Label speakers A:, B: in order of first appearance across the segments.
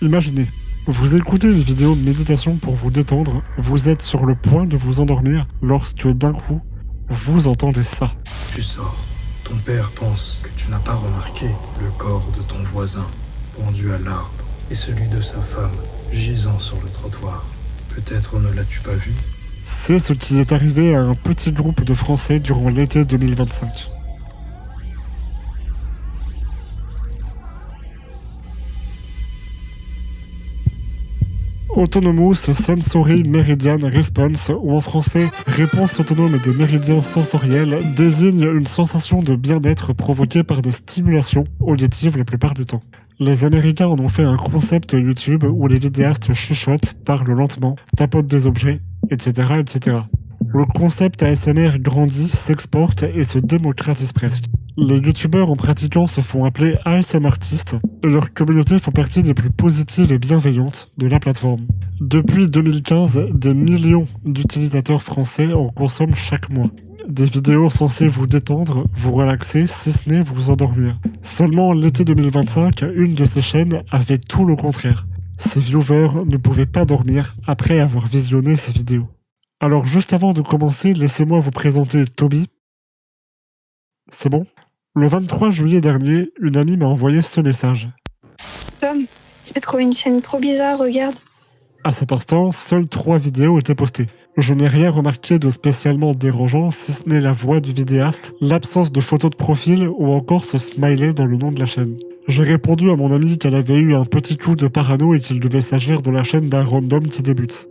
A: Imaginez, vous écoutez une vidéo de méditation pour vous détendre, vous êtes sur le point de vous endormir lorsque d'un coup, vous entendez ça.
B: Tu sors. Ton père pense que tu n'as pas remarqué le corps de ton voisin pendu à l'arbre et celui de sa femme gisant sur le trottoir. Peut-être ne l'as-tu pas vu?
A: C'est ce qui est arrivé à un petit groupe de Français durant l'été 2025. Autonomous Sensory Meridian Response, ou en français, réponse autonome des méridiens sensoriels, désigne une sensation de bien-être provoquée par des stimulations auditives la plupart du temps. Les Américains en ont fait un concept YouTube où les vidéastes chuchotent, parlent lentement, tapotent des objets, etc., etc. Le concept ASMR grandit, s'exporte et se démocratise presque. Les youtubeurs en pratiquant se font appeler ASMR artistes et leur communauté font partie des plus positives et bienveillantes de la plateforme. Depuis 2015, des millions d'utilisateurs français en consomment chaque mois. Des vidéos censées vous détendre, vous relaxer, si ce n'est vous endormir. Seulement l'été 2025, une de ces chaînes avait tout le contraire. Ses viewers ne pouvaient pas dormir après avoir visionné ces vidéos. Alors juste avant de commencer, laissez-moi vous présenter Toby. C'est bon? Le 23 juillet dernier, une amie m'a envoyé ce message.
C: Tom, j'ai trouvé une chaîne trop bizarre, regarde.
A: À cet instant, seules 3 vidéos étaient postées. Je n'ai rien remarqué de spécialement dérangeant, si ce n'est la voix du vidéaste, l'absence de photos de profil ou encore ce smiley dans le nom de la chaîne. J'ai répondu à mon amie qu'elle avait eu un petit coup de parano et qu'il devait s'agir de la chaîne d'un random qui débute.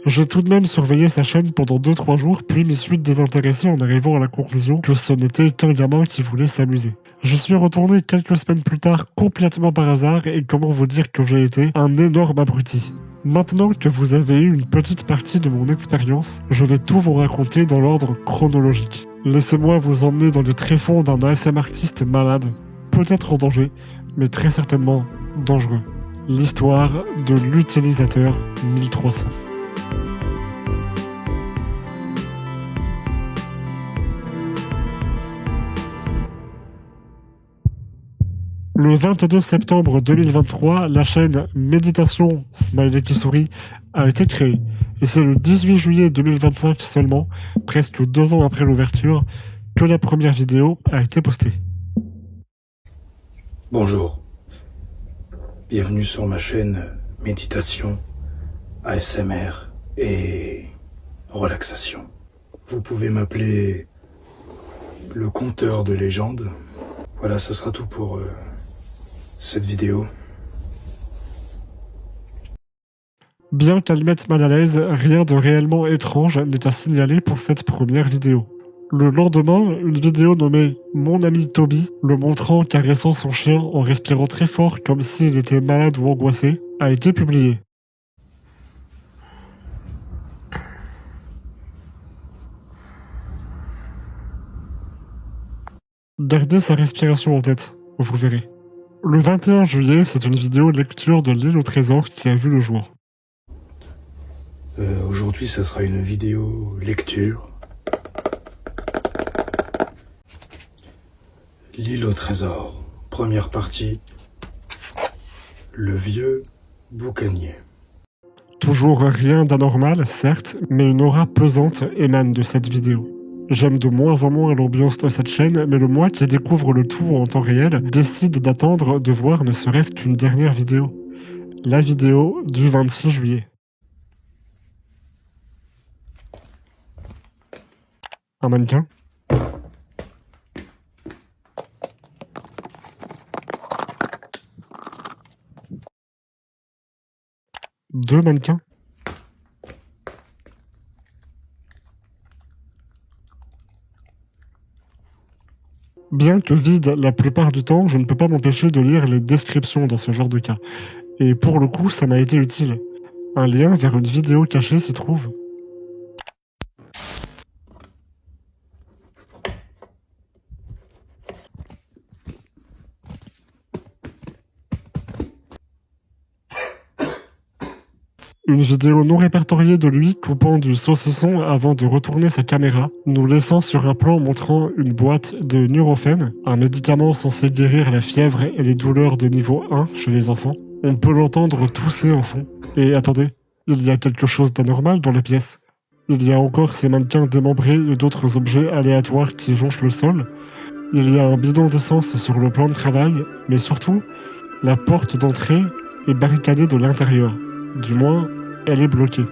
A: J'ai tout de même surveillé sa chaîne pendant 2-3 jours, puis m'y suis désintéressé en arrivant à la conclusion que ce n'était qu'un gamin qui voulait s'amuser. Je suis retourné quelques semaines plus tard complètement par hasard et comment vous dire que j'ai été un énorme abruti. Maintenant que vous avez eu une petite partie de mon expérience, je vais tout vous raconter dans l'ordre chronologique. Laissez-moi vous emmener dans les tréfonds d'un ASMR artiste malade, peut-être en danger, mais très certainement dangereux. L'histoire de l'utilisateur 1300. Le 22 septembre 2023, la chaîne Méditation Smiley qui sourit a été créée. Et c'est le 18 juillet 2025 seulement, presque 2 ans après l'ouverture, que la première vidéo a été postée.
B: Bonjour. Bienvenue sur ma chaîne Méditation, ASMR et relaxation. Vous pouvez m'appeler le conteur de légendes. Voilà, ça sera tout pour cette vidéo.
A: Bien qu'elle mette mal à l'aise, rien de réellement étrange n'est à signaler pour cette première vidéo. Le lendemain, une vidéo nommée « Mon ami Toby », le montrant caressant son chien en respirant très fort comme s'il était malade ou angoissé, a été publiée. Gardez sa respiration en tête, vous verrez. Le 21 juillet, c'est une vidéo lecture de l'île au trésor qui a vu le jour.
B: Aujourd'hui, ça sera une vidéo lecture. L'île au trésor, première partie. Le vieux boucanier.
A: Toujours rien d'anormal, certes, mais une aura pesante émane de cette vidéo. J'aime de moins en moins l'ambiance de cette chaîne, mais le moi qui découvre le tout en temps réel décide d'attendre de voir ne serait-ce qu'une dernière vidéo. La vidéo du 26 juillet. Un mannequin. Deux mannequins. Bien que vide la plupart du temps, je ne peux pas m'empêcher de lire les descriptions dans ce genre de cas. Et pour le coup, ça m'a été utile. Un lien vers une vidéo cachée s'y trouve. Une vidéo non répertoriée de lui coupant du saucisson avant de retourner sa caméra, nous laissant sur un plan montrant une boîte de Nurofen, un médicament censé guérir la fièvre et les douleurs de niveau 1 chez les enfants. On peut l'entendre tousser en fond. Et attendez, il y a quelque chose d'anormal dans la pièce. Il y a encore ces mannequins démembrés et d'autres objets aléatoires qui jonchent le sol. Il y a un bidon d'essence sur le plan de travail, mais surtout, la porte d'entrée est barricadée de l'intérieur. Du moins, elle est bloquée.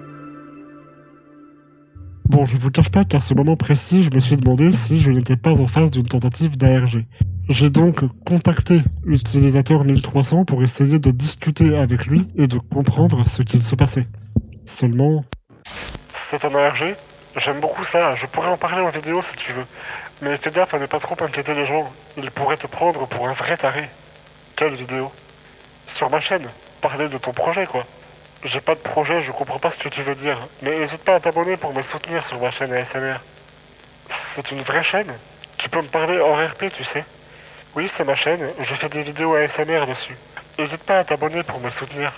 A: Bon, je vous cache pas qu'à ce moment précis, je me suis demandé si je n'étais pas en face d'une tentative d'ARG. J'ai donc contacté l'utilisateur 1300 pour essayer de discuter avec lui et de comprendre ce qu'il se passait. Seulement... C'est un ARG? J'aime beaucoup ça, je pourrais en parler en vidéo si tu veux. Mais fais gaffe à ne pas trop inquiéter les gens, ils pourraient te prendre pour un vrai taré. Quelle vidéo? Sur ma chaîne, parler de ton projet quoi. J'ai pas de projet, je comprends pas ce que tu veux dire, mais n'hésite pas à t'abonner pour me soutenir sur ma chaîne ASMR. C'est une vraie chaîne? Tu peux me parler hors RP, tu sais? Oui, c'est ma chaîne, je fais des vidéos ASMR dessus. N'hésite pas à t'abonner pour me soutenir.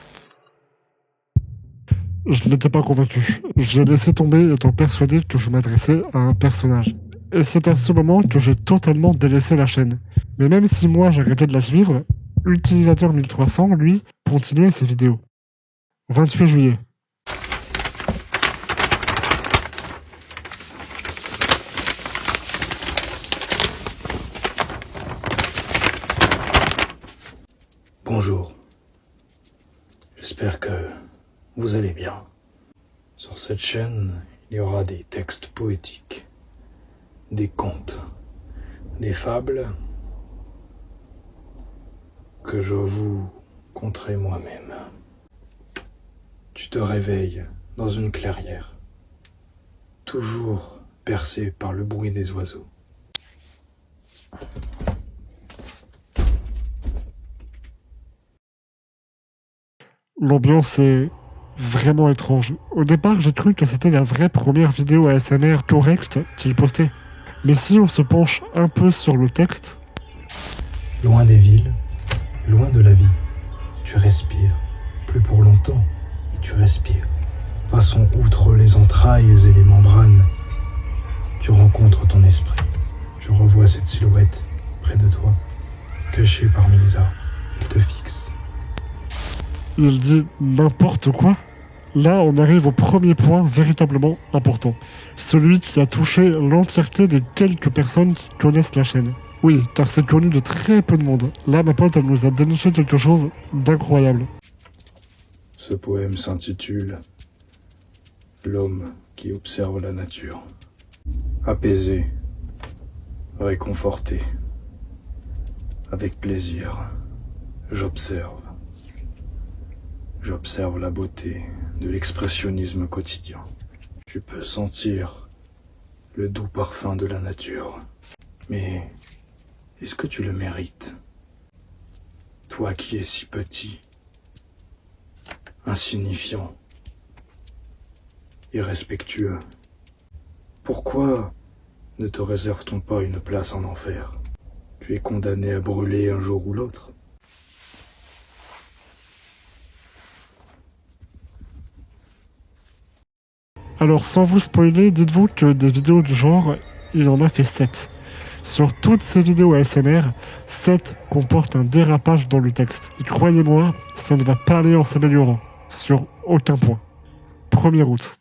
A: Je n'étais pas convaincu. J'ai laissé tomber étant persuadé que je m'adressais à un personnage. Et c'est à ce moment que j'ai totalement délaissé la chaîne. Mais même si moi j'arrêtais de la suivre, l'utilisateur 1300, lui, continuait ses vidéos. 28 juillet.
B: Bonjour. J'espère que vous allez bien. Sur cette chaîne, il y aura des textes poétiques, des contes, des fables que je vous conterai moi-même. Tu te réveilles dans une clairière, toujours bercé par le bruit des oiseaux.
A: L'ambiance est vraiment étrange. Au départ, j'ai cru que c'était la vraie première vidéo ASMR correcte qu'il postait. Mais si on se penche un peu sur le texte...
B: Loin des villes, loin de la vie, tu respires, plus pour longtemps, et tu respires. Passons outre les entrailles et les membranes. Tu rencontres ton esprit, tu revois cette silhouette près de toi, cachée parmi les arbres. Elle te fixe.
A: Il dit n'importe quoi. Là, on arrive au premier point véritablement important. Celui qui a touché l'entièreté des quelques personnes qui connaissent la chaîne. Oui, car c'est connu de très peu de monde. Là, ma pote, elle nous a déniché quelque chose d'incroyable.
B: Ce poème s'intitule « L'homme qui observe la nature ». Apaisé, réconforté, avec plaisir, j'observe. J'observe la beauté de l'expressionnisme quotidien. Tu peux sentir le doux parfum de la nature. Mais est-ce que tu le mérites? Toi qui es si petit, insignifiant, irrespectueux, pourquoi ne te réserve-t-on pas une place en enfer? Tu es condamné à brûler un jour ou l'autre.
A: Alors, sans vous spoiler, dites-vous que des vidéos du genre, il en a fait 7. Sur toutes ces vidéos ASMR, 7 comportent un dérapage dans le texte. Et croyez-moi, ça ne va pas aller en s'améliorant. Sur aucun point. 1er août.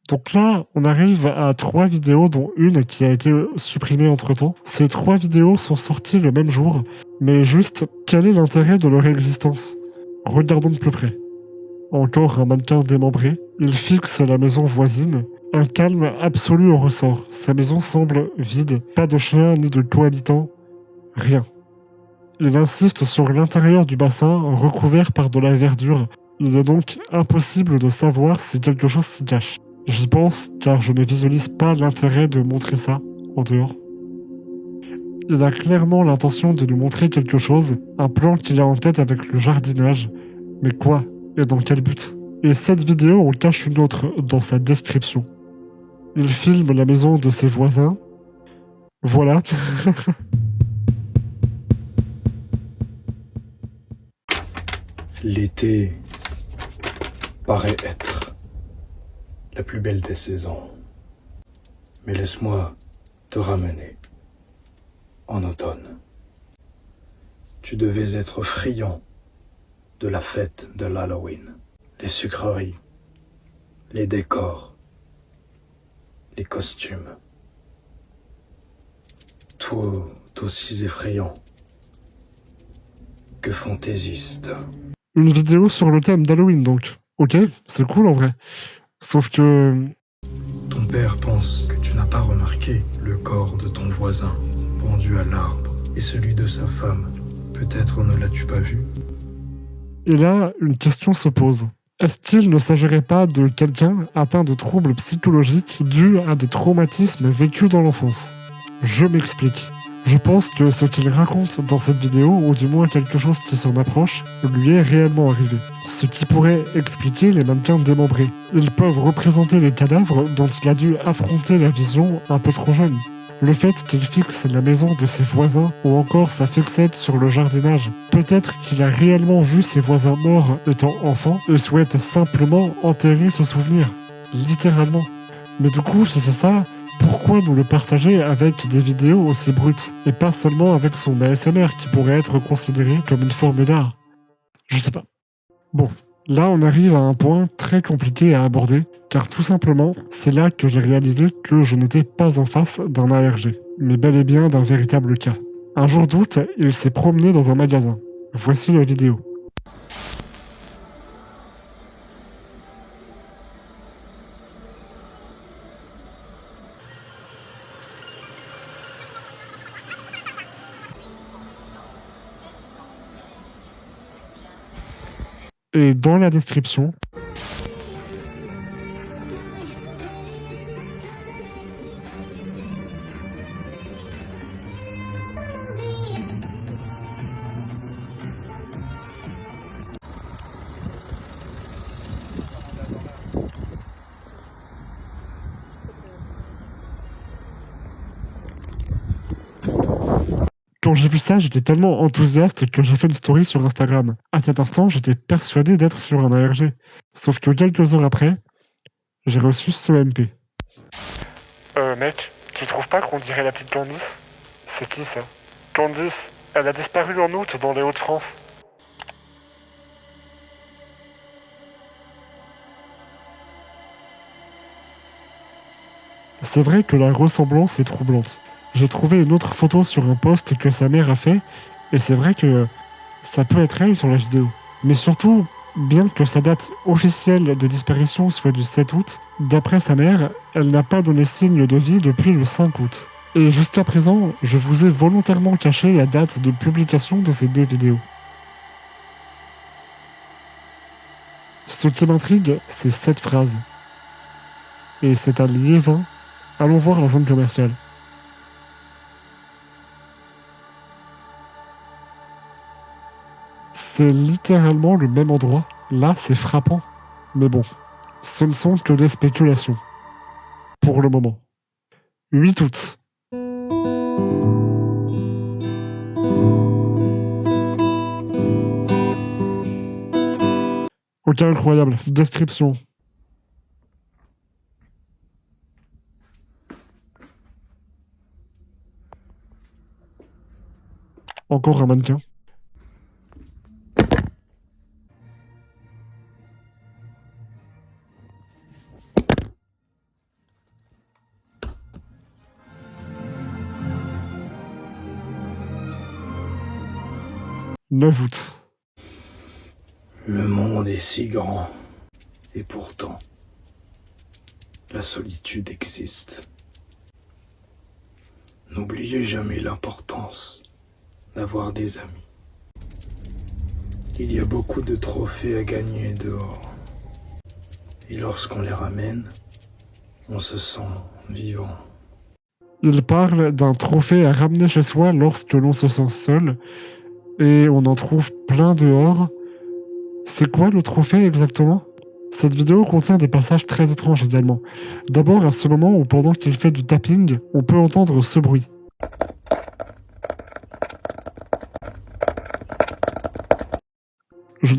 A: Donc là, on arrive à 3 vidéos, dont une qui a été supprimée entre-temps. Ces 3 vidéos sont sorties le même jour, mais juste, quel est l'intérêt de leur existence? Regardons de plus près. Encore un mannequin démembré. Il fixe la maison voisine. Un calme absolu en ressort. Sa maison semble vide. Pas de chien ni de cohabitants. Rien. Il insiste sur l'intérieur du bassin recouvert par de la verdure. Il est donc impossible de savoir si quelque chose s'y cache. J'y pense car je ne visualise pas l'intérêt de montrer ça en dehors. Il a clairement l'intention de nous montrer quelque chose, un plan qu'il a en tête avec le jardinage. Mais quoi? Et dans quel but? Et cette vidéo en cache une autre dans sa description. Il filme la maison de ses voisins. Voilà.
B: L'été paraît être la plus belle des saisons. Mais laisse-moi te ramener en automne. Tu devais être friand de la fête de l'Halloween. Les sucreries, les décors, les costumes. Tout aussi effrayant que fantaisiste.
A: Une vidéo sur le thème d'Halloween, donc. Ok, c'est cool en vrai. Sauf que...
B: Ton père pense que tu n'as pas remarqué le corps de ton voisin pendu à l'arbre et celui de sa femme. Peut-être ne l'as-tu pas vu?
A: Et là, une question se pose. Est-ce qu'il ne s'agirait pas de quelqu'un atteint de troubles psychologiques dus à des traumatismes vécus dans l'enfance? Je m'explique. Je pense que ce qu'il raconte dans cette vidéo, ou du moins quelque chose qui s'en approche, lui est réellement arrivé. Ce qui pourrait expliquer les mannequins démembrés. Ils peuvent représenter les cadavres dont il a dû affronter la vision un peu trop jeune. Le fait qu'il fixe la maison de ses voisins, ou encore sa fixette sur le jardinage. Peut-être qu'il a réellement vu ses voisins morts étant enfant, et souhaite simplement enterrer ce souvenir. Littéralement. Mais du coup, si c'est ça, pourquoi nous le partager avec des vidéos aussi brutes, et pas seulement avec son ASMR qui pourrait être considéré comme une forme d'art? Je sais pas. Bon, là on arrive à un point très compliqué à aborder, car tout simplement, c'est là que j'ai réalisé que je n'étais pas en face d'un ARG, mais bel et bien d'un véritable cas. Un jour d'août, il s'est promené dans un magasin. Voici la vidéo. Et dans la description, quand j'ai vu ça, j'étais tellement enthousiaste que j'ai fait une story sur Instagram. À cet instant, j'étais persuadé d'être sur un ARG. Sauf que quelques heures après, j'ai reçu ce MP. Mec, tu trouves pas qu'on dirait la petite Candice? C'est qui ça? Candice, elle a disparu en août dans les Hauts-de-France. C'est vrai que la ressemblance est troublante. J'ai trouvé une autre photo sur un post que sa mère a fait, et c'est vrai que ça peut être elle sur la vidéo. Mais surtout, bien que sa date officielle de disparition soit du 7 août, d'après sa mère, elle n'a pas donné signe de vie depuis le 5 août. Et jusqu'à présent, je vous ai volontairement caché la date de publication de ces deux vidéos. Ce qui m'intrigue, c'est cette phrase. Et c'est à Liévin. Allons voir la zone commerciale. C'est littéralement le même endroit. Là, c'est frappant. Mais bon, ce ne sont que des spéculations. Pour le moment. 8 août. Ok, incroyable. Description. Encore un mannequin. « 9 août.
B: Le monde est si grand, et pourtant, la solitude existe. N'oubliez jamais l'importance d'avoir des amis. Il y a beaucoup de trophées à gagner dehors, et lorsqu'on les ramène, on se sent vivant.
A: Il parle d'un trophée à ramener chez soi lorsque l'on se sent seul, et on en trouve plein dehors. C'est quoi le trophée exactement? Cette vidéo contient des passages très étranges également. D'abord à ce moment où pendant qu'il fait du tapping, on peut entendre ce bruit.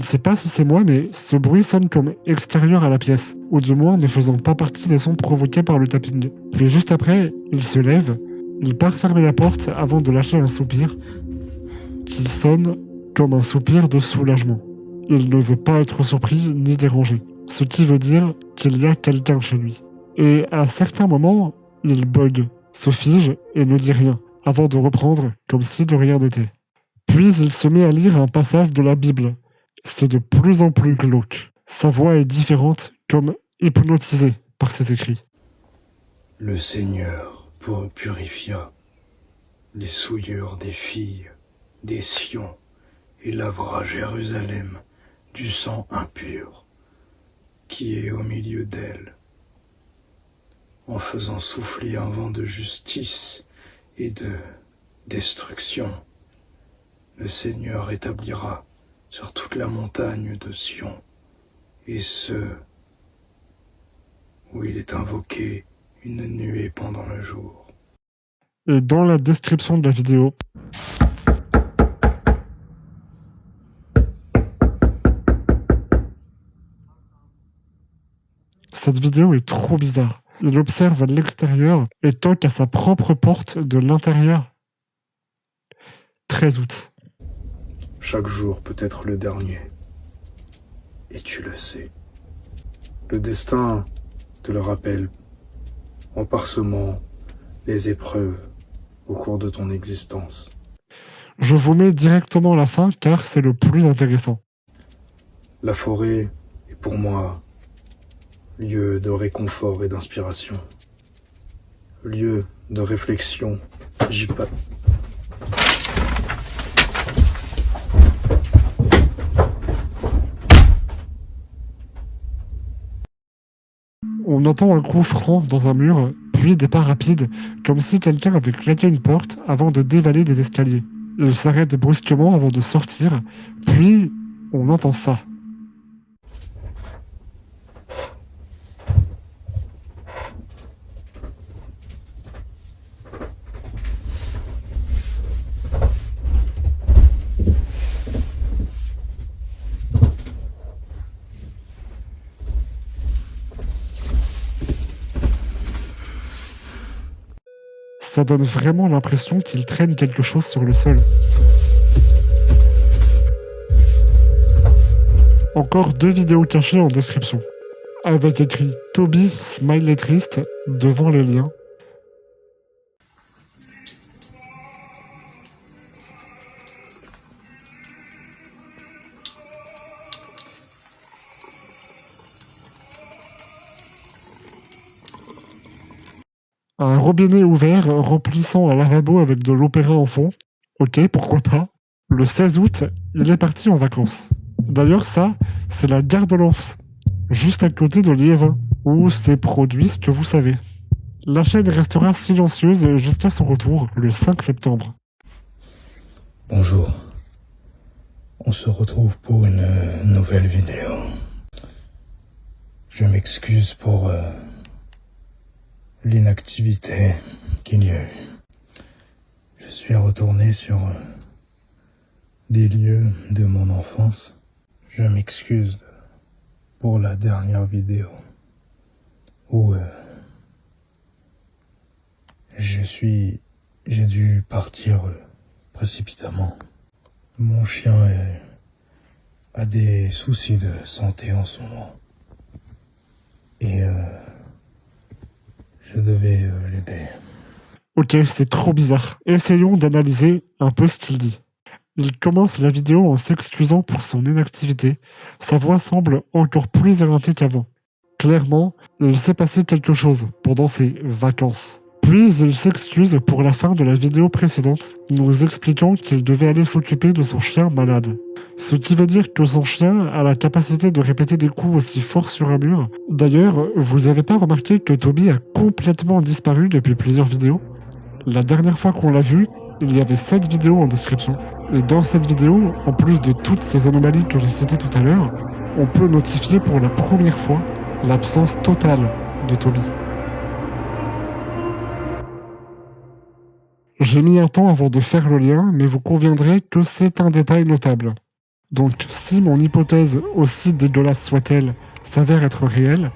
A: ne sais pas si c'est moi, mais ce bruit sonne comme extérieur à la pièce, ou du moins ne faisant pas partie des sons provoqués par le tapping. Puis juste après, il se lève, il part fermer la porte avant de lâcher un soupir qui sonne comme un soupir de soulagement. Il ne veut pas être surpris ni dérangé, ce qui veut dire qu'il y a quelqu'un chez lui. Et à certains moments, il bug, se fige et ne dit rien, avant de reprendre comme si de rien n'était. Puis il se met à lire un passage de la Bible. C'est de plus en plus glauque. Sa voix est différente, comme hypnotisée par ses écrits.
B: Le Seigneur purifia les souillures des filles des Sion et lavera Jérusalem du sang impur qui est au milieu d'elle, en faisant souffler un vent de justice et de destruction. Le Seigneur établira sur toute la montagne de Sion et ce où il est invoqué une nuée pendant le jour.
A: Et dans la description de la vidéo, cette vidéo est trop bizarre. Il observe l'extérieur et toque à sa propre porte de l'intérieur. 13 août.
B: Chaque jour peut être le dernier. Et tu le sais. Le destin te le rappelle en parsemant les épreuves au cours de ton existence.
A: Je vous mets directement la fin car c'est le plus intéressant.
B: La forêt est pour moi lieu de réconfort et d'inspiration. Lieu de réflexion. J'y passe.
A: On entend un coup franc dans un mur, puis des pas rapides, comme si quelqu'un avait claqué une porte avant de dévaler des escaliers. Il s'arrête brusquement avant de sortir, puis on entend ça. Ça donne vraiment l'impression qu'il traîne quelque chose sur le sol. Encore 2 vidéos cachées en description, avec écrit Toby smiley triste devant les liens. Un robinet ouvert remplissant un lavabo avec de l'opéra en fond. Ok, pourquoi pas. Le 16 août, il est parti en vacances. D'ailleurs ça, c'est la gare de Lens, juste à côté de Liévin, où s'est produit ce que vous savez. La chaîne restera silencieuse jusqu'à son retour, le 5 septembre.
B: Bonjour. On se retrouve pour une nouvelle vidéo. Je m'excuse pour l'inactivité qu'il y a eu. Je suis retourné sur des lieux de mon enfance. Je m'excuse pour la dernière vidéo où j'ai dû partir précipitamment. Mon chien a des soucis de santé en ce moment. Et je devais l'aider.
A: Ok, c'est trop bizarre. Essayons d'analyser un peu ce qu'il dit. Il commence la vidéo en s'excusant pour son inactivité. Sa voix semble encore plus éreintée qu'avant. Clairement, il s'est passé quelque chose pendant ses vacances. Puis il s'excuse pour la fin de la vidéo précédente, nous expliquant qu'il devait aller s'occuper de son chien malade. Ce qui veut dire que son chien a la capacité de répéter des coups aussi forts sur un mur. D'ailleurs, vous avez pas remarqué que Toby a complètement disparu depuis plusieurs vidéos? La dernière fois qu'on l'a vu, il y avait 7 vidéos en description. Et dans cette vidéo, en plus de toutes ces anomalies que j'ai citées tout à l'heure, on peut notifier pour la première fois l'absence totale de Toby. J'ai mis un temps avant de faire le lien, mais vous conviendrez que c'est un détail notable. Donc si mon hypothèse, aussi dégueulasse soit-elle, s'avère être réelle,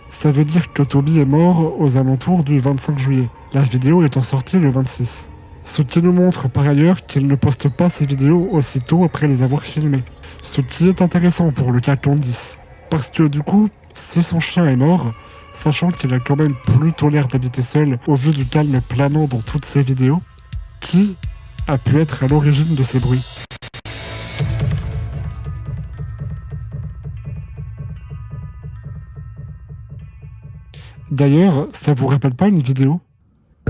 A: ça veut dire que Toby est mort aux alentours du 25 juillet, la vidéo étant sortie le 26. Ce qui nous montre par ailleurs qu'il ne poste pas ses vidéos aussitôt après les avoir filmées. Ce qui est intéressant pour le cas Candice. Parce que du coup, si son chien est mort, sachant qu'il a quand même plutôt l'air d'habiter seul au vu du calme planant dans toutes ses vidéos, qui a pu être à l'origine de ces bruits? D'ailleurs, ça vous rappelle pas une vidéo?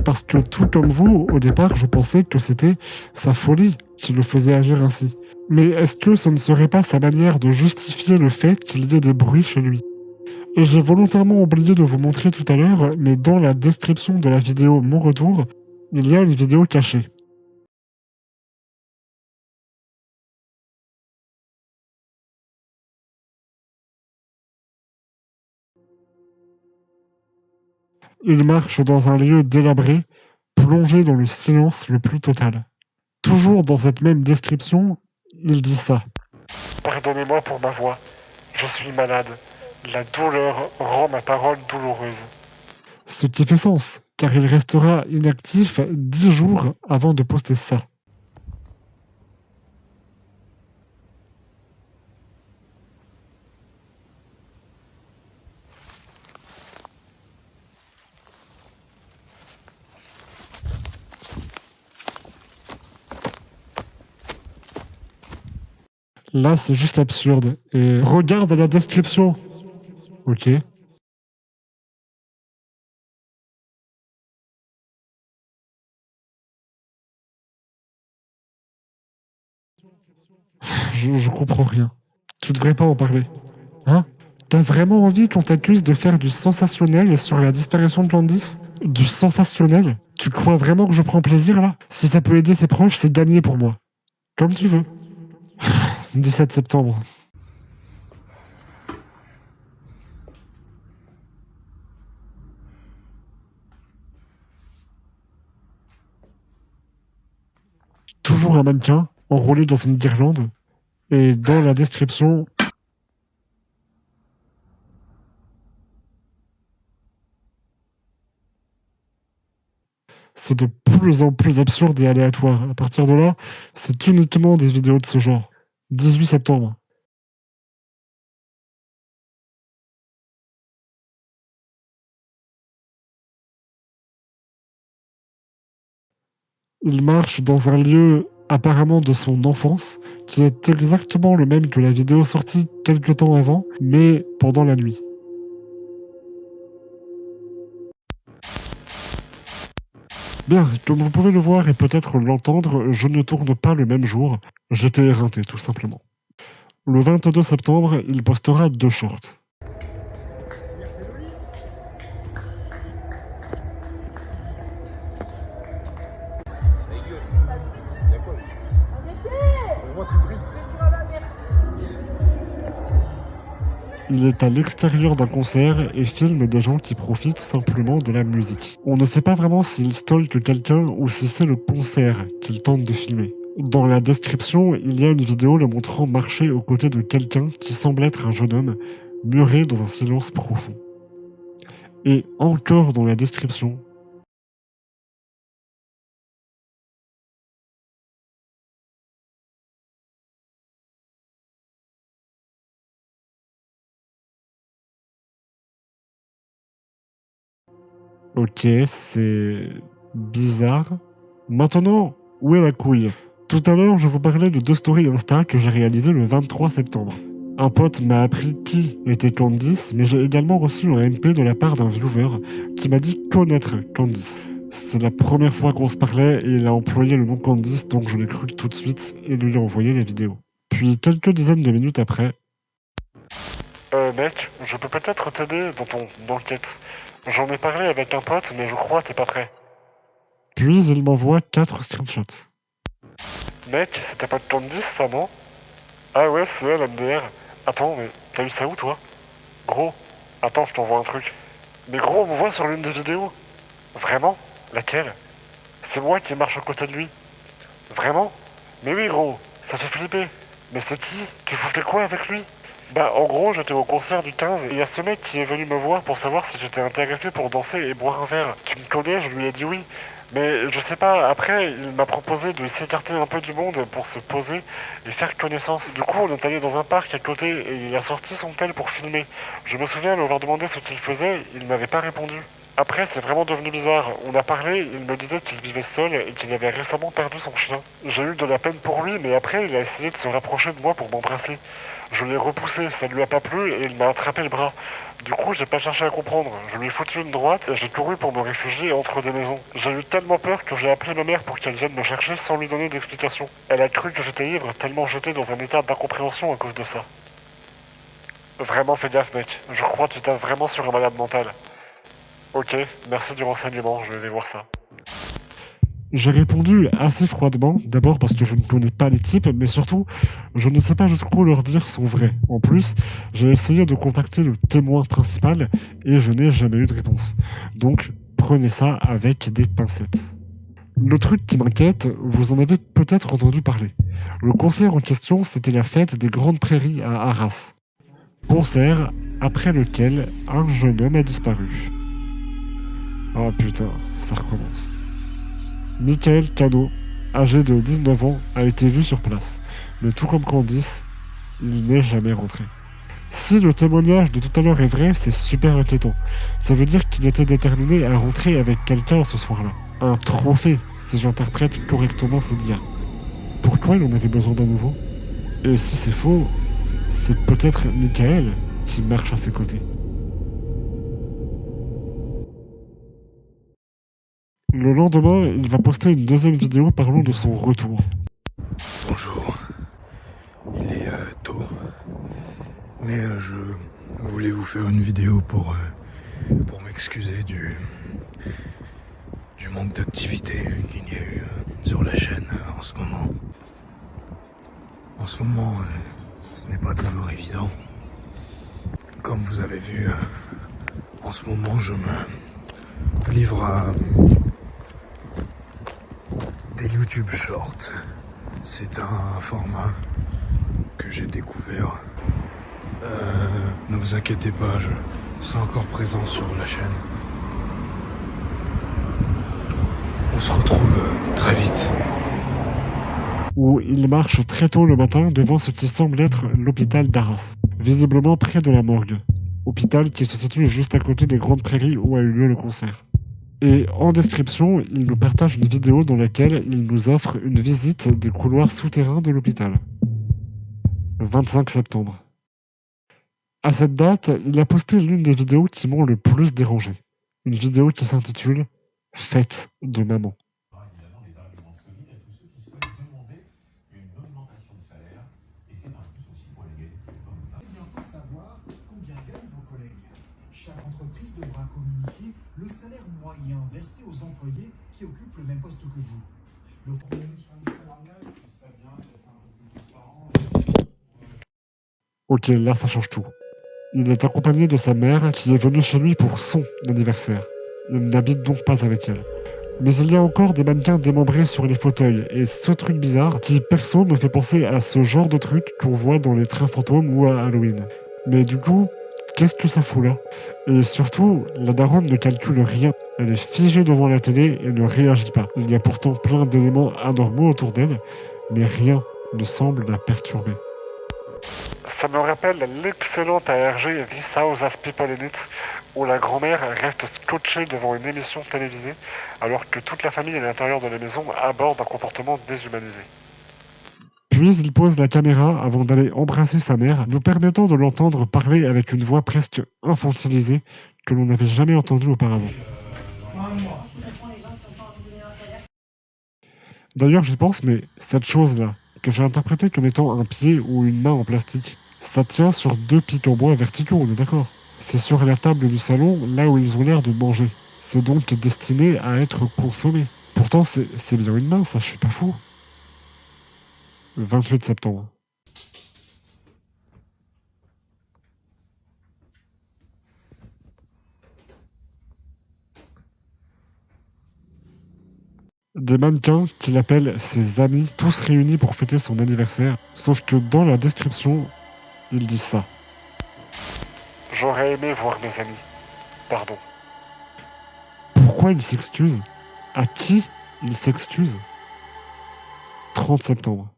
A: Parce que tout comme vous, au départ, je pensais que c'était sa folie qui le faisait agir ainsi. Mais est-ce que ce ne serait pas sa manière de justifier le fait qu'il y ait des bruits chez lui? Et j'ai volontairement oublié de vous montrer tout à l'heure, mais dans la description de la vidéo Mon Retour, il y a une vidéo cachée. Il marche dans un lieu délabré, plongé dans le silence le plus total. Toujours dans cette même description, il dit ça. Pardonnez-moi pour ma voix, je suis malade. La douleur rend ma parole douloureuse. Ce qui fait sens, car il restera inactif 10 jours avant de poster ça. Là, c'est juste absurde. Et regarde la description. Ok. Je comprends rien. Tu devrais pas en parler. Hein? T'as vraiment envie qu'on t'accuse de faire du sensationnel sur la disparition de Candice? Du sensationnel? Tu crois vraiment que je prends plaisir là? Si ça peut aider ses proches, c'est gagné pour moi. Comme tu veux. 17 septembre. Toujours un mannequin, enroulé dans une guirlande, et dans la description... C'est de plus en plus absurde et aléatoire. À partir de là, c'est uniquement des vidéos de ce genre. 18 septembre. Il marche dans un lieu apparemment de son enfance, qui est exactement le même que la vidéo sortie quelque temps avant, mais pendant la nuit. Bien, comme vous pouvez le voir et peut-être l'entendre, je ne tourne pas le même jour, j'étais éreinté tout simplement. Le 22 septembre, il postera 2 shorts. Il est à l'extérieur d'un concert et filme des gens qui profitent simplement de la musique. On ne sait pas vraiment s'il stalke quelqu'un ou si c'est le concert qu'il tente de filmer. Dans la description, il y a une vidéo le montrant marcher aux côtés de quelqu'un qui semble être un jeune homme, muré dans un silence profond. Et encore dans la description, ok, c'est bizarre. Maintenant, où est la couille? Tout à l'heure, je vous parlais de 2 stories Insta que j'ai réalisées le 23 septembre. Un pote m'a appris qui était Candice, mais j'ai également reçu un MP de la part d'un viewer qui m'a dit connaître Candice. C'est la première fois qu'on se parlait et il a employé le nom Candice, donc je l'ai cru tout de suite et lui ai envoyé la vidéo. Puis quelques dizaines de minutes après... mec, je peux peut-être t'aider dans ton enquête. J'en ai parlé avec un pote, mais je crois que t'es pas prêt. Puis il m'envoie 4 screenshots. Mec, c'est ta pote Candice, ça, non? Ah ouais, c'est elle, MDR. Attends, mais t'as eu ça où, toi? Gros, attends, je t'envoie un truc. Mais gros, on me voit sur l'une des vidéos. Vraiment? Laquelle? C'est moi qui marche à côté de lui. Vraiment? Mais oui, gros, ça fait flipper. Mais c'est qui? Tu foutais quoi avec lui? Bah en gros j'étais au concert du 15 et il y a ce mec qui est venu me voir pour savoir si j'étais intéressé pour danser et boire un verre. Tu me connais, je lui ai dit oui. Mais je sais pas, après il m'a proposé de s'écarter un peu du monde pour se poser et faire connaissance. Du coup on est allé dans un parc à côté et il a sorti son tel pour filmer. Je me souviens lui avoir demandé ce qu'il faisait, il m'avait pas répondu. Après, c'est vraiment devenu bizarre. On a parlé, il me disait qu'il vivait seul et qu'il avait récemment perdu son chien. J'ai eu de la peine pour lui, mais après, il a essayé de se rapprocher de moi pour m'embrasser. Je l'ai repoussé, ça lui a pas plu et il m'a attrapé le bras. Du coup, j'ai pas cherché à comprendre. Je lui ai foutu une droite et j'ai couru pour me réfugier entre des maisons. J'ai eu tellement peur que j'ai appelé ma mère pour qu'elle vienne me chercher sans lui donner d'explication. Elle a cru que j'étais ivre, tellement j'étais dans un état d'incompréhension à cause de ça. Vraiment fais gaffe, mec. Je crois que tu tapes vraiment sur un malade mental. Ok, merci du renseignement, je vais aller voir ça. J'ai répondu assez froidement, d'abord parce que je ne connais pas les types, mais surtout, je ne sais pas jusqu'où leurs dires sont vrais. En plus, j'ai essayé de contacter le témoin principal et je n'ai jamais eu de réponse. Donc, prenez ça avec des pincettes. Le truc qui m'inquiète, vous en avez peut-être entendu parler. Le concert en question, c'était la fête des Grandes Prairies à Arras. Concert après lequel un jeune homme a disparu. Oh putain, ça recommence. Michael Cano, âgé de 19 ans, a été vu sur place. Mais tout comme Candice, il n'est jamais rentré. Si le témoignage de tout à l'heure est vrai, c'est super inquiétant. Ça veut dire qu'il était déterminé à rentrer avec quelqu'un ce soir-là. Un trophée, si j'interprète correctement ces dires. Pourquoi il en avait besoin d'un nouveau? Et si c'est faux, c'est peut-être Michael qui marche à ses côtés. Le lendemain, il va poster une deuxième vidéo parlant de son retour.
B: Bonjour. Il est tôt. Mais je voulais vous faire une vidéo pour m'excuser du manque d'activité qu'il y a eu sur la chaîne en ce moment. En ce moment, ce n'est pas toujours évident. Comme vous avez vu, en ce moment, je me livre à des YouTube Shorts. C'est un format que j'ai découvert. Ne vous inquiétez pas, je serai encore présent sur la chaîne. On se retrouve très vite.
A: Où il marche très tôt le matin devant ce qui semble être l'hôpital d'Arras, visiblement près de la morgue. Hôpital qui se situe juste à côté des Grandes Prairies où a eu lieu le concert. Et en description, il nous partage une vidéo dans laquelle il nous offre une visite des couloirs souterrains de l'hôpital. 25 septembre. À cette date, il a posté l'une des vidéos qui m'ont le plus dérangé. Une vidéo qui s'intitule « Fête de maman ».
D: Évidemment des arguments solides à tous ceux qui souhaitent demander une augmentation de salaire. Et c'est un plus aussi pour les gays.
E: Bientôt savoir combien gagnent vos collègues. Chaque entreprise devra communiquer le salaire moyen versé aux employés qui occupent le même poste que vous.
A: Ok, là ça change tout. Il est accompagné de sa mère qui est venue chez lui pour son anniversaire. Il n'habite donc pas avec elle. Mais il y a encore des mannequins démembrés sur les fauteuils, et ce truc bizarre qui, perso, me fait penser à ce genre de truc qu'on voit dans les trains fantômes ou à Halloween. Mais du coup, qu'est-ce que ça fout là? Et surtout, la daronne ne calcule rien. Elle est figée devant la télé et ne réagit pas. Il y a pourtant plein d'éléments anormaux autour d'elle, mais rien ne semble la perturber. Ça me rappelle l'excellente ARG This House As People In It, où la grand-mère reste scotchée devant une émission télévisée, alors que toute la famille à l'intérieur de la maison aborde un comportement déshumanisé. Puis il pose la caméra avant d'aller embrasser sa mère, nous permettant de l'entendre parler avec une voix presque infantilisée que l'on n'avait jamais entendue auparavant. D'ailleurs, j'y pense, mais cette chose-là, que j'ai interprétée comme étant un pied ou une main en plastique, ça tient sur deux pics en bois verticaux, on est d'accord? C'est sur la table du salon, là où ils ont l'air de manger. C'est donc destiné à être consommé. Pourtant, c'est bien une main, ça, je suis pas fou. 28 septembre. des mannequins qu'il appelle ses amis, tous réunis pour fêter son anniversaire. Sauf que dans la description, il dit ça. J'aurais aimé voir mes amis. Pardon. Pourquoi il s'excuse? À qui il s'excuse? 30 septembre.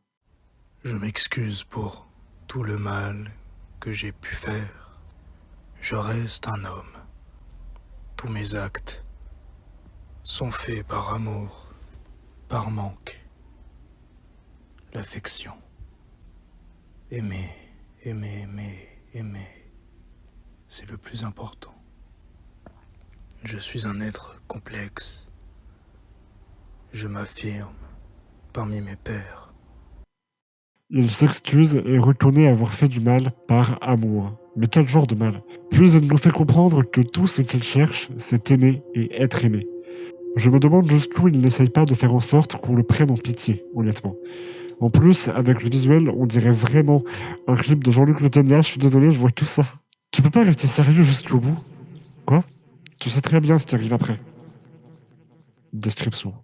B: Je m'excuse pour tout le mal que j'ai pu faire. Je reste un homme. Tous mes actes sont faits par amour, par manque, l'affection. Aimer, aimer, aimer, aimer, c'est le plus important. Je suis un être complexe. Je m'affirme parmi mes pairs.
A: Il s'excuse et reconnaît avoir fait du mal par amour. Mais quel genre de mal? Puis il nous fait comprendre que tout ce qu'il cherche, c'est aimer et être aimé. Je me demande jusqu'où il n'essaye pas de faire en sorte qu'on le prenne en pitié, honnêtement. En plus, avec le visuel, on dirait vraiment un clip de Jean-Luc Le Ténia. Je suis désolé, je vois que ça. Tu peux pas rester sérieux jusqu'au bout? Quoi? Tu sais très bien ce qui arrive après. Description.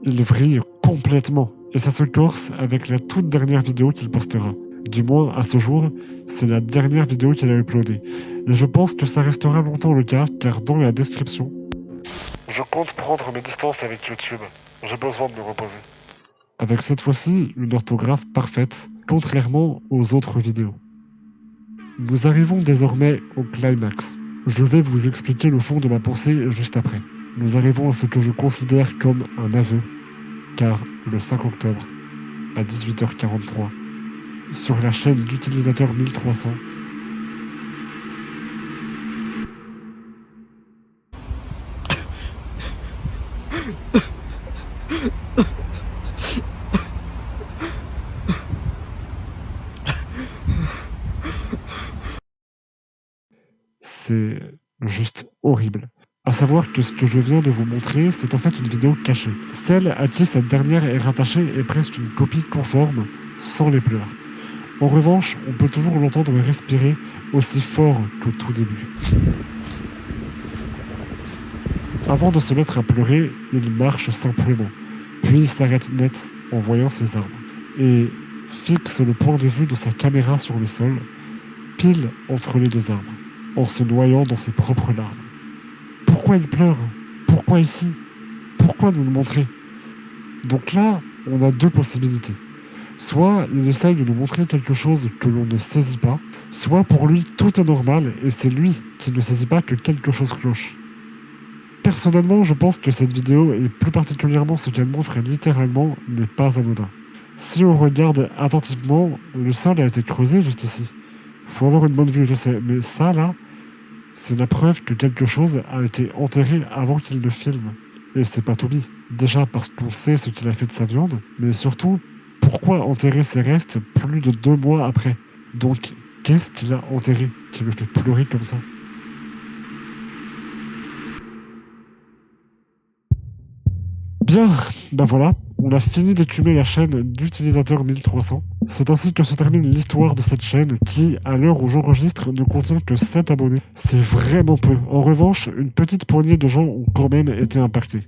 A: Il vrille complètement, et ça se corse avec la toute dernière vidéo qu'il postera. Du moins, à ce jour, c'est la dernière vidéo qu'il a uploadée. Et je pense que ça restera longtemps le cas, car dans la description... Je compte prendre mes distances avec YouTube. J'ai besoin de me reposer. Avec cette fois-ci, une orthographe parfaite, contrairement aux autres vidéos. Nous arrivons désormais au climax. Je vais vous expliquer le fond de ma pensée juste après. Nous arrivons à ce que je considère comme un aveu, car le 5 octobre, à 18h43, sur la chaîne d'utilisateur 1300, c'est juste horrible. À savoir que ce que je viens de vous montrer, c'est en fait une vidéo cachée. Celle à qui cette dernière est rattachée est presque une copie conforme, sans les pleurs. En revanche, on peut toujours l'entendre respirer aussi fort qu'au tout début. Avant de se mettre à pleurer, il marche simplement, puis il s'arrête net en voyant ses arbres, et fixe le point de vue de sa caméra sur le sol, pile entre les deux arbres, en se noyant dans ses propres larmes. Pourquoi il pleure? Pourquoi ici? Pourquoi nous le montrer? Donc là, on a deux possibilités. Soit il essaye de nous montrer quelque chose que l'on ne saisit pas, soit pour lui tout est normal et c'est lui qui ne saisit pas que quelque chose cloche. Personnellement, je pense que cette vidéo, et plus particulièrement ce qu'elle montre littéralement, n'est pas anodin. Si on regarde attentivement, le sol a été creusé juste ici. Faut avoir une bonne vue, je sais, mais ça là, c'est la preuve que quelque chose a été enterré avant qu'il le filme. Et c'est pas Toby. Déjà parce qu'on sait ce qu'il a fait de sa viande, mais surtout, pourquoi enterrer ses restes plus de 2 mois après? Donc, qu'est-ce qu'il a enterré qui le fait pleurer comme ça? Bien, ben voilà, on a fini d'écumer la chaîne d'utilisateur 1300. C'est ainsi que se termine l'histoire de cette chaîne qui, à l'heure où j'enregistre, ne contient que 7 abonnés. C'est vraiment peu. En revanche, une petite poignée de gens ont quand même été impactés.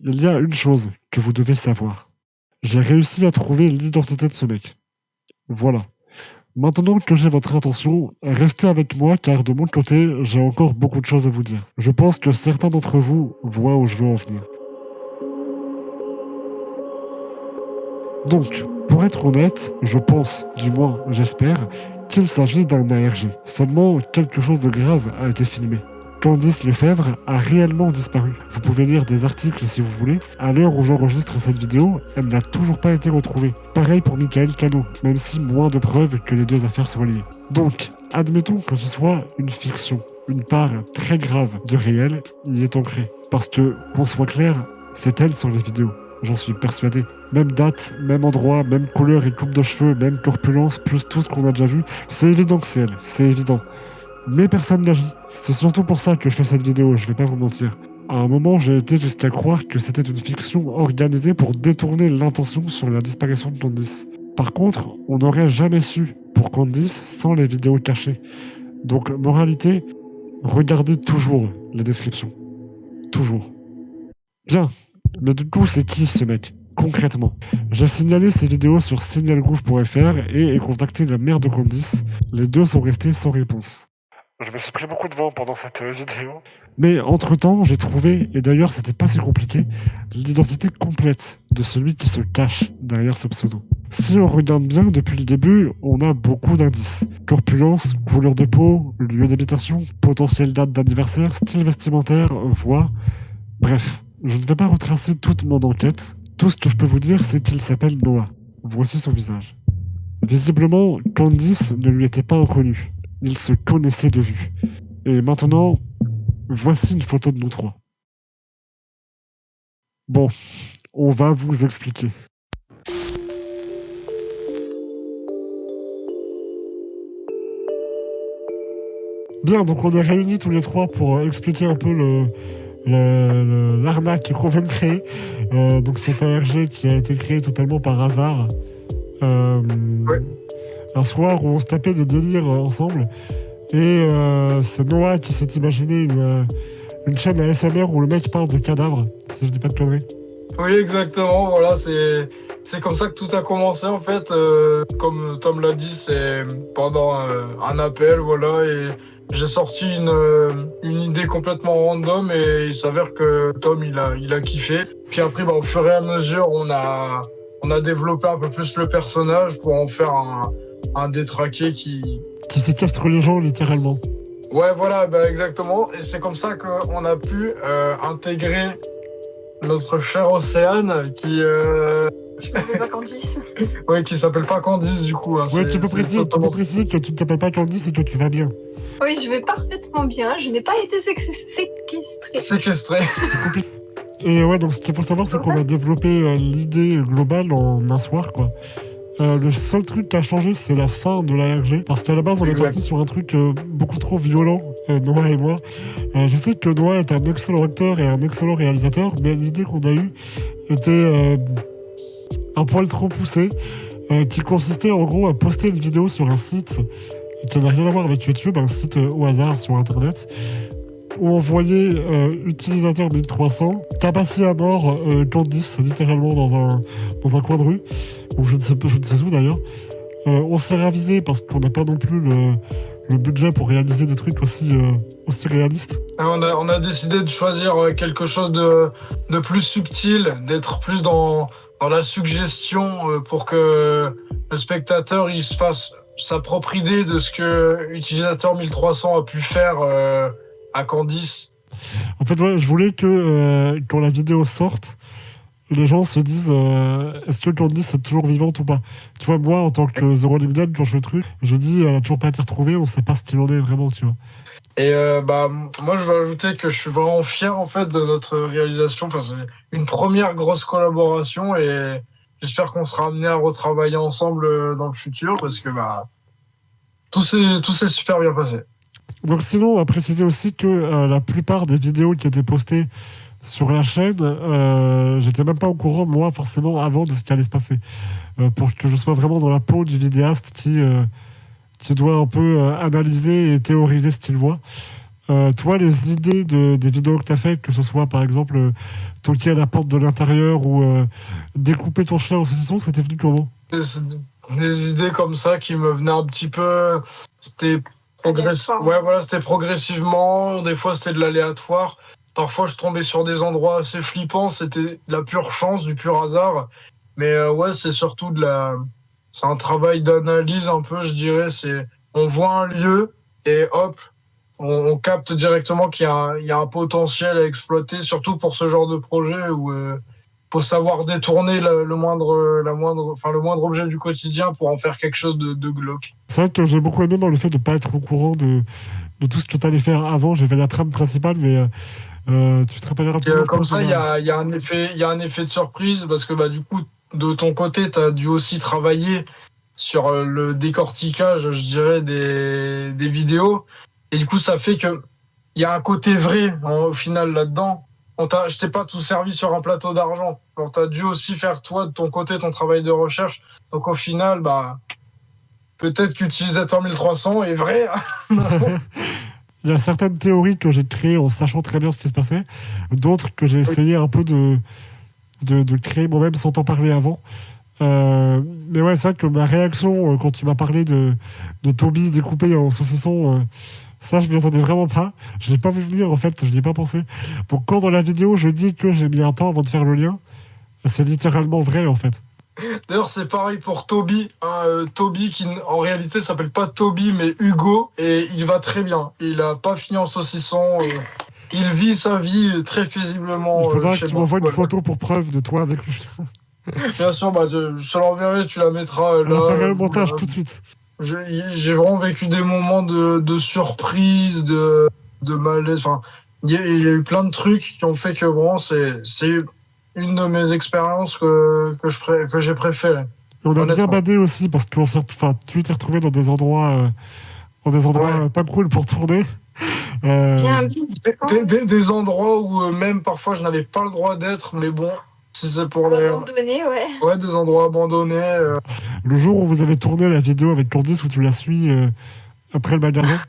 A: Il y a une chose que vous devez savoir. J'ai réussi à trouver l'identité de ce mec. Voilà. Maintenant que j'ai votre attention, restez avec moi car de mon côté, j'ai encore beaucoup de choses à vous dire. Je pense que certains d'entre vous voient où je veux en venir. Donc, pour être honnête, je pense, du moins j'espère, qu'il s'agit d'un ARG. Seulement, quelque chose de grave a été filmé. Candice Lefebvre a réellement disparu. Vous pouvez lire des articles si vous voulez. À l'heure où j'enregistre cette vidéo, elle n'a toujours pas été retrouvée. Pareil pour Michael Cano, même si moins de preuves que les deux affaires soient liées. Donc, admettons que ce soit une fiction. Une part très grave du réel y est ancrée. Parce que, qu'on soit clair, c'est elle sur les vidéos. J'en suis persuadé. Même date, même endroit, même couleur et coupe de cheveux, même corpulence, plus tout ce qu'on a déjà vu, c'est évident que c'est elle. C'est évident. Mais personne n'agit. C'est surtout pour ça que je fais cette vidéo, je vais pas vous mentir. À un moment, j'ai été jusqu'à croire que c'était une fiction organisée pour détourner l'attention sur la disparition de Candice. Par contre, on n'aurait jamais su pour Candice sans les vidéos cachées. Donc, moralité, regardez toujours les descriptions. Toujours. Bien, mais du coup, c'est qui ce mec, concrètement? J'ai signalé ces vidéos sur signalgroove.fr et ai contacté la mère de Candice. Les deux sont restés sans réponse. Je me suis pris beaucoup de vent pendant cette vidéo. Mais entre-temps, j'ai trouvé, et d'ailleurs c'était pas si compliqué, l'identité complète de celui qui se cache derrière ce pseudo. Si on regarde bien depuis le début, on a beaucoup d'indices. Corpulence, couleur de peau, lieu d'habitation, potentielle date d'anniversaire, style vestimentaire, voix... Bref, je ne vais pas retracer toute mon enquête. Tout ce que je peux vous dire, c'est qu'il s'appelle Noah. Voici son visage. Visiblement, Candice ne lui était pas inconnue. Ils se connaissaient de vue. Et maintenant, voici une photo de nous trois. Bon, on va vous expliquer. Bien, donc on est réunis tous les trois pour expliquer un peu l'arnaque qu'on vient de créer. Donc c'est un RG qui a été créé totalement par hasard. Un soir où on se tapait des délires ensemble. Et c'est Noah qui s'est imaginé une chaîne ASMR où le mec parle de cadavres, si je dis pas de conneries.
F: Oui, exactement. Voilà, c'est comme ça que tout a commencé en fait. Comme Tom l'a dit, c'est pendant un appel, voilà, et j'ai sorti une idée complètement random et il s'avère que Tom il a kiffé. Puis après, au fur et à mesure, on a développé un peu plus le personnage pour en faire un détraqué qui
A: séquestre les gens littéralement.
F: Ouais, voilà, exactement. Et c'est comme ça qu'on a pu intégrer notre chère Océane qui
C: s'appelle pas Candice.
F: Oui, qui s'appelle pas Candice du coup. Hein.
A: Ouais, tu peux préciser que tu ne t'appelles pas Candice et que tu vas bien.
C: Oui, je vais parfaitement bien. Je n'ai pas été séquestrée.
F: Séquestrée.
A: Et ouais, donc ce qu'il faut savoir, c'est qu'on a développé l'idée globale en un soir, quoi. Le seul truc qui a changé, c'est la fin de la RG. Parce qu'à la base, on est parti sur un truc beaucoup trop violent, Noah et moi. Je sais que Noah est un excellent acteur et un excellent réalisateur, mais l'idée qu'on a eue était un poil trop poussée, qui consistait en gros à poster une vidéo sur un site qui n'a rien à voir avec YouTube, un site au hasard sur Internet, où on voyait utilisateur 1300 tabasser à mort Candice littéralement dans un coin de rue, ou je ne sais où d'ailleurs. On s'est ravisé parce qu'on n'a pas non plus le budget pour réaliser des trucs aussi réalistes.
F: On a décidé de choisir quelque chose de plus subtil, d'être plus dans la suggestion pour que le spectateur il se fasse sa propre idée de ce que utilisateur 1300 a pu faire à Candice.
A: En fait, ouais, je voulais que quand la vidéo sorte, les gens se disent est-ce que Candice est toujours vivante ou pas. Tu vois, moi, en tant que Zero Limited, quand je fais le truc, je dis elle a toujours pas été retrouvée, on sait pas ce qu'il en est vraiment, tu vois.
F: Et moi, je veux ajouter que je suis vraiment fier en fait de notre réalisation. Enfin, c'est une première grosse collaboration et j'espère qu'on sera amené à retravailler ensemble dans le futur parce que tout s'est super bien passé.
A: Donc sinon, on va préciser aussi que la plupart des vidéos qui étaient postées sur la chaîne, j'étais même pas au courant, moi, forcément, avant de ce qui allait se passer. Pour que je sois vraiment dans la peau du vidéaste qui doit un peu analyser et théoriser ce qu'il voit. Toi, les idées des vidéos que tu as faites, que ce soit par exemple toquer à la porte de l'intérieur ou découper ton chien en saucisson, c'était venu comment?
F: Des idées comme ça qui me venaient un petit peu... C'était progressivement, des fois c'était de l'aléatoire. Parfois je tombais sur des endroits assez flippants, c'était de la pure chance, du pur hasard. Mais c'est surtout c'est un travail d'analyse un peu, je dirais. On voit un lieu et hop, on capte directement qu'il y a un potentiel à exploiter, surtout pour ce genre de projet où faut savoir détourner le moindre objet du quotidien pour en faire quelque chose de glauque.
A: C'est vrai que j'ai beaucoup aimé dans le fait de ne pas être au courant de tout ce que tu allais faire avant. J'avais la trame principale, mais tu te rappelleras toujours.
F: Comme ça, il y a un effet de surprise parce que du coup, de ton côté, tu as dû aussi travailler sur le décortiquage, je dirais, des vidéos. Et du coup, ça fait que il y a un côté vrai au final là-dedans. je t'ai pas tout servi sur un plateau d'argent. Alors, t'as dû aussi faire, toi, de ton côté, ton travail de recherche. Donc, au final, bah, peut-être qu'utilisateur 1300 est vrai.
A: Il y a certaines théories que j'ai créées en sachant très bien ce qui se passait, d'autres que j'ai essayé un peu de créer moi-même sans t'en parler avant. Mais ouais, c'est vrai que ma réaction quand tu m'as parlé de Toby découpé en saucisson, ça je m'y attendais vraiment pas. Je l'ai pas vu venir en fait, je n'y ai pas pensé. Donc quand dans la vidéo je dis que j'ai mis un temps avant de faire le lien, c'est littéralement vrai en fait.
F: D'ailleurs, c'est pareil pour Toby. Hein, Toby qui, en réalité, s'appelle pas Toby, mais Hugo. Et il va très bien. Il a pas fini en saucisson. Il vit sa vie très paisiblement.
A: Il faudra que
F: chez
A: tu
F: moi.
A: m'envoies une
F: Voilà.
A: photo pour preuve de toi avec le chien.
F: Bien sûr, bah, je te l'enverrai, tu la mettras
A: On va
F: là.
A: faire le montage
F: Voilà.
A: tout de suite.
F: J'ai vraiment vécu des moments de surprise, de malaise. Enfin, il y a eu plein de trucs qui ont fait que vraiment, c'est une de mes expériences que j'ai préférées.
A: Et on a bien
F: Honnêtement.
A: badé aussi parce que tu t'es retrouvé dans des endroits,
F: Ouais.
A: pas cool pour tourner.
C: Bien,
F: Des endroits où même parfois je n'avais pas le droit d'être, mais bon, si c'est pour les...
C: abandonné, ouais.
F: Ouais, des endroits abandonnés.
A: Le jour où vous avez tourné la vidéo avec Candice où tu la suis après le magasin,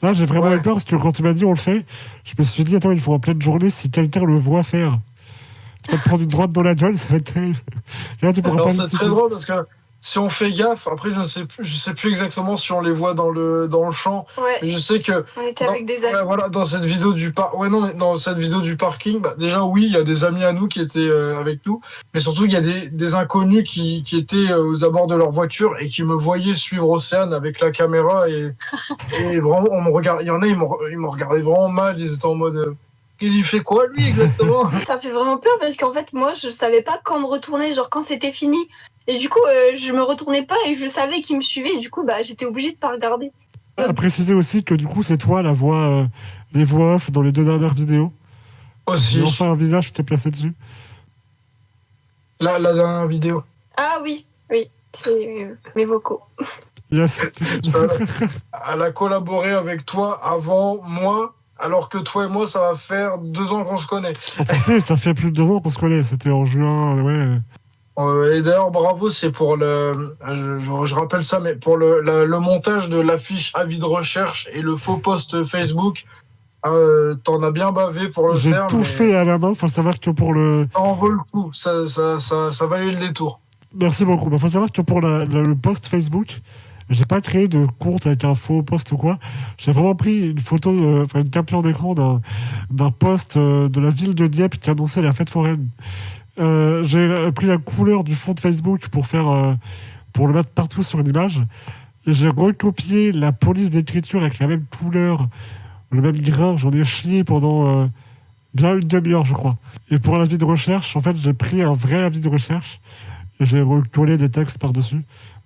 A: là j'ai vraiment
F: Ouais.
A: eu peur parce que quand tu m'as dit on le fait, je me suis dit attends, il faut en pleine journée si quelqu'un le voit faire. Tu vas te prendre une droite dans la gueule, ça va être terrible. Et là, tu pourras
F: Alors
A: pas
F: c'est
A: justifier.
F: très drôle parce que si on fait gaffe, après je sais plus exactement si on les voit dans le champ,
C: Ouais,
F: mais je sais que
C: on était
F: dans,
C: avec des
F: ouais,
C: amis.
F: voilà, dans cette vidéo ouais non mais dans cette vidéo du parking, bah, déjà oui, il y a des amis à nous qui étaient avec nous, mais surtout il y a des inconnus qui étaient aux abords de leur voiture et qui me voyaient suivre Océane avec la caméra et vraiment on me regarde, il y en a ils m'ont regardé vraiment mal, ils étaient en mode il fait quoi lui exactement?
C: Ça fait vraiment peur parce qu'en fait, moi, je savais pas quand me retourner, genre quand c'était fini. Et du coup, je me retournais pas et je savais qu'ils me suivaient. Et du coup, bah, j'étais obligée de pas regarder.
A: À préciser aussi que du coup c'est toi la voix, les voix off dans les 2 dernières vidéos.
F: Aussi.
A: J'ai enfin un visage qui t'est placé dessus.
F: La dernière vidéo.
C: Ah oui, oui, c'est mes vocaux.
A: Yes.
F: Elle a collaboré avec toi avant moi, alors que toi et moi, ça va faire 2 ans qu'on se connaît.
A: Ça fait plus de 2 ans qu'on se connaît. C'était en juin, ouais.
F: Et d'ailleurs, bravo, c'est pour je rappelle ça, mais pour le montage de l'affiche avis de recherche et le faux post Facebook. T'en as bien bavé pour le
A: J'ai
F: faire,
A: tout
F: mais
A: fait à la main. Faut savoir que pour le.
F: ça en vaut le coup. Ça valait le détour.
A: Merci beaucoup. Faut savoir que pour le post Facebook, j'ai pas créé de compte avec un faux post ou quoi. J'ai vraiment pris une photo, une capture d'écran d'un post de la ville de Dieppe qui annonçait la fête foraine. J'ai pris la couleur du fond de Facebook pour le mettre partout sur une image. Et j'ai recopié la police d'écriture avec la même couleur, le même grain. J'en ai chié pendant bien une demi-heure, je crois. Et pour l'avis de recherche, en fait, j'ai pris un vrai avis de recherche et j'ai recollé des textes par-dessus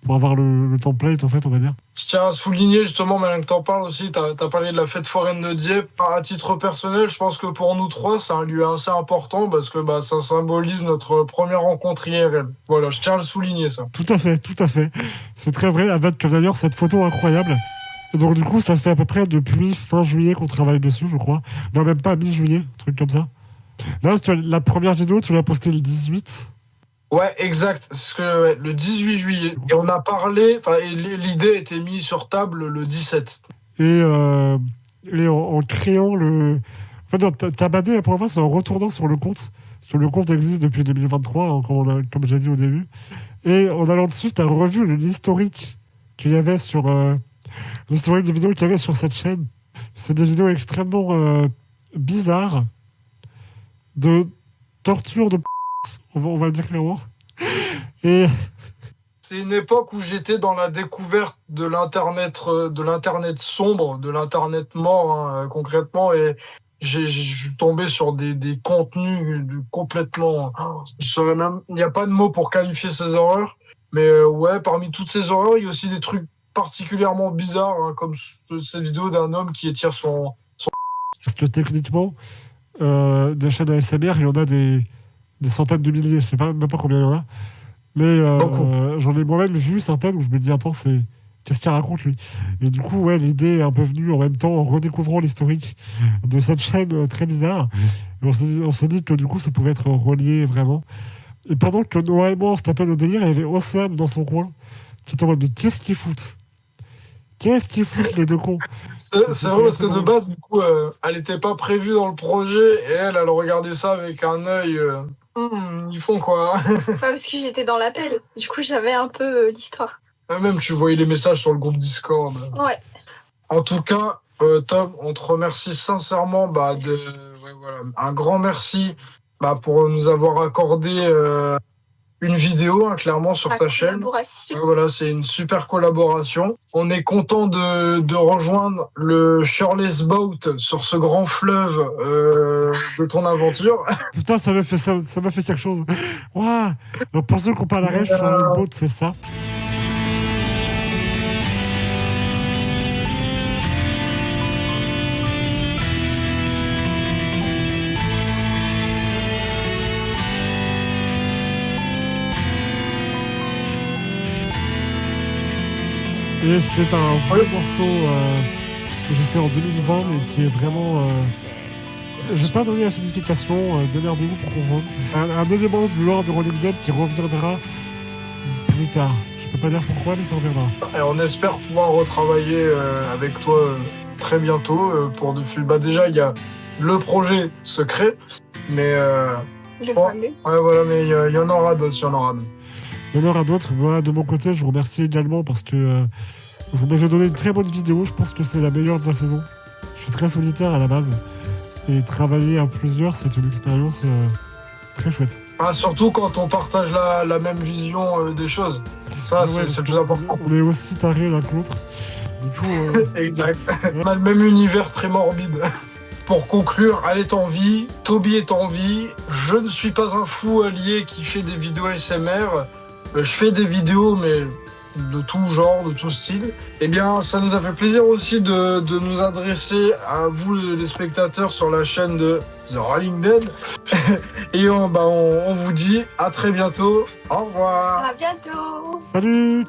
A: pour avoir le template, en fait, on va dire.
F: Je tiens à souligner justement, maintenant que t'en parles aussi, t'as parlé de la fête foraine de Dieppe. À titre personnel, je pense que pour nous trois, c'est un lieu assez important parce que bah, ça symbolise notre première rencontre IRL. Voilà, je tiens à le souligner ça.
A: Tout à fait, tout à fait. C'est très vrai, avec d'ailleurs cette photo incroyable. Et donc du coup, ça fait à peu près depuis fin juillet qu'on travaille dessus, je crois. Non, même pas mi-juillet, un truc comme ça. Là, la première vidéo, tu l'as postée le 18.
F: Ouais, exact. Parce que ouais, le 18 juillet. Et on a parlé, l'idée a été mise sur table le 17.
A: Et en créant le... En fait, non, t'as badé la première fois, c'est en retournant sur le compte. Parce que le compte existe depuis 2023, hein, comme j'ai dit au début. Et en allant dessus, t'as revu l'historique qu'il y avait sur... l'historique des vidéos qu'il y avait sur cette chaîne. C'est des vidéos extrêmement bizarres. De torture de... On va le dire clairement. Et...
F: C'est une époque où j'étais dans la découverte de l'internet sombre, de l'internet mort, hein, concrètement, et je suis tombé sur des contenus complètement. Il n'y a pas de mots pour qualifier ces horreurs, mais ouais, parmi toutes ces horreurs, il y a aussi des trucs particulièrement bizarres, hein, comme cette vidéo d'un homme qui étire son.
A: Parce que techniquement, des chaînes ASMR, il y en a des centaines de milliers, je sais même pas combien il y en a. Mais j'en ai moi-même vu certaines où je me dis, attends, qu'est-ce qu'il raconte lui? Et du coup, ouais, l'idée est un peu venue en même temps en redécouvrant l'historique de cette chaîne très bizarre. Mais on s'est dit que du coup, ça pouvait être relié vraiment. Et pendant que Noah et moi, on se tapait le délire, il y avait Océane dans son coin, qui était en mode, mais qu'est-ce qu'ils foutent? Qu'est-ce qu'ils foutent, les deux cons?
F: C'est vrai parce que de base, du coup, elle n'était pas prévue dans le projet et elle regardait ça avec un œil. Ils font quoi?
C: Ouais, parce que j'étais dans l'appel. Du coup, j'avais un peu l'histoire.
F: Même tu voyais les messages sur le groupe Discord.
C: Ouais.
F: En tout cas, Tom, on te remercie sincèrement voilà, un grand merci pour nous avoir accordé une vidéo, hein, clairement, sur ta chaîne.
C: Collaboration.
F: Voilà, c'est une super collaboration. On est content de rejoindre le Shirley's Boat sur ce grand fleuve de ton aventure.
A: Putain, ça m'a fait quelque chose. Ouah. Donc, pour ceux qui n'ont pas la rêve, sur le boat, c'est ça. Et c'est un vrai morceau que j'ai fait en 2020, mais qui est vraiment... J'ai pas donné la signification, démerdez-vous pour comprendre. Un élément du lore de Rolling Dead qui reviendra plus tard. Je peux pas dire pourquoi, mais ça reviendra.
F: Et on espère pouvoir retravailler avec toi très bientôt. Déjà, il y a le projet secret, mais...
C: Le fameux.
F: Ouais, voilà, mais il y en aura d'autres,
A: Il y en aura d'autres. Moi, de mon côté, je vous remercie également parce que vous m'avez donné une très bonne vidéo. Je pense que c'est la meilleure de la saison. Je suis très solitaire à la base. Et travailler à plusieurs, c'est une expérience très chouette.
F: Surtout quand on partage la même vision des choses. Ça,
A: Ouais,
F: c'est le plus important.
A: On est aussi tarés l'un que l'autre. Du coup...
F: Exact. On a le même univers très morbide. Pour conclure, elle est en vie, Toby est en vie, je ne suis pas un fou allié qui fait des vidéos ASMR. Je fais des vidéos, mais de tout genre, de tout style. Eh bien, ça nous a fait plaisir aussi de nous adresser à vous, les spectateurs, sur la chaîne de The Rolling Dead. Et on vous dit à très bientôt. Au revoir.
C: À bientôt.
A: Salut!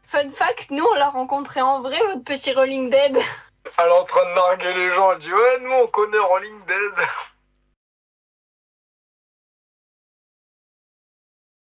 C: Fun fact, nous on l'a rencontré en vrai, votre petit Rolling Dead.
F: Elle est en train de narguer les gens, elle dit ouais, nous on connaît Rolling Dead.